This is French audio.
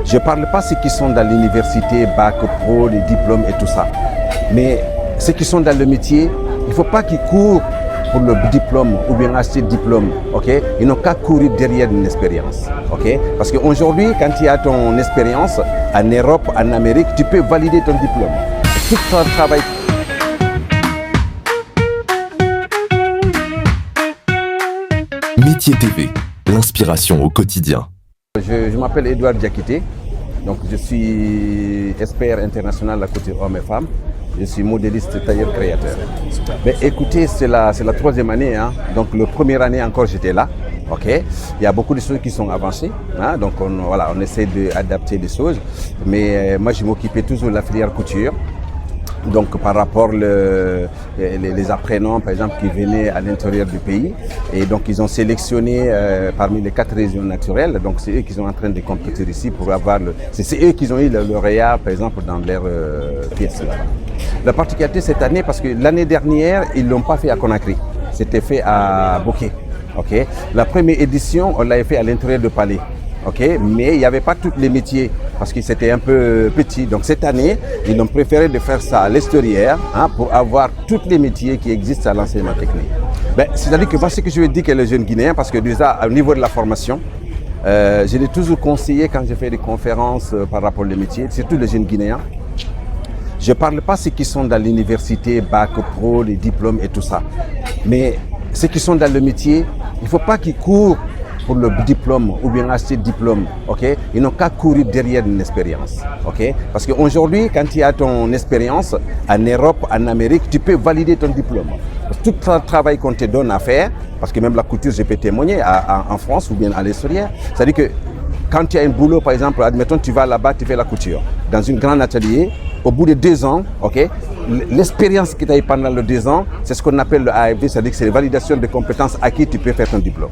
Je ne parle pas de ceux qui sont dans l'université, bac, pro, les diplômes et tout ça. Mais ceux qui sont dans le métier, il ne faut pas qu'ils courent pour le diplôme ou bien acheter le diplôme. Okay? Ils n'ont qu'à courir derrière une expérience. Okay? Parce qu'aujourd'hui, quand tu as ton expérience en Europe, en Amérique, tu peux valider ton diplôme. Tout ton travail. Métier TV, l'inspiration au quotidien. Je m'appelle Edouard Diakité, donc je suis expert international à côté hommes et femmes. Je suis modéliste tailleur créateur. Mais écoutez, c'est la troisième année, hein. Donc la première année encore j'étais là. Okay. Il y a beaucoup de choses qui sont avancées, hein. Donc on essaie d'adapter les choses. Mais moi je m'occupais toujours de la filière couture. Donc par rapport les apprenants par exemple qui venaient à l'intérieur du pays et donc ils ont sélectionné parmi les 4 régions naturelles, donc c'est eux qui sont en train de compétir ici pour avoir c'est eux qui ont eu le lauréat par exemple dans leur pièce là. La particularité cette année parce que l'année dernière ils l'ont pas fait à Conakry, c'était fait à Bokeh. Okay. La première édition on l'avait fait à l'intérieur du palais. Okay, mais il n'y avait pas tous les métiers parce que c'était un peu petit. Donc cette année, ils ont préféré de faire ça à l'extérieur, hein, pour avoir tous les métiers qui existent à l'enseignement technique. C'est-à-dire que voici ce que je veux dire que les jeunes Guinéens, parce que déjà au niveau de la formation, je l'ai toujours conseillé quand j'ai fait des conférences par rapport aux métiers, surtout les jeunes Guinéens. Je ne parle pas de ceux qui sont dans l'université, bac, pro, les diplômes et tout ça. Mais ceux qui sont dans le métier, il ne faut pas qu'ils courent pour le diplôme ou bien acheter le diplôme, okay? Ils n'ont qu'à courir derrière une expérience. Okay? Parce qu'aujourd'hui, quand tu as ton expérience en Europe, en Amérique, tu peux valider ton diplôme. Tout le travail qu'on te donne à faire, parce que même la couture, je peux témoigner en France ou bien à l'extérieur, c'est-à-dire que quand tu as un boulot, par exemple, admettons tu vas là-bas, tu fais la couture, dans un grand atelier, au bout de 2 ans, okay, l'expérience que tu as eu pendant les 2 ans, c'est ce qu'on appelle le AFD, c'est-à-dire que c'est la validation de compétences acquises, tu peux faire ton diplôme.